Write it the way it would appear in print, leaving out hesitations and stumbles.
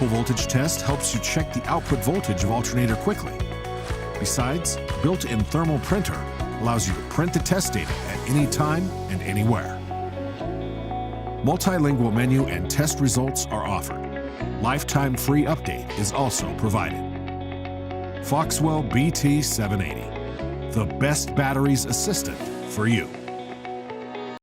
multiple voltage test helps you check the output voltage of alternator quickly. Besides, built-in thermal printer allows you to print the test data at any time and anywhere. Multilingual menu and test results are offered. Lifetime free update is also provided. Foxwell BT780, the best batteries assistant for you.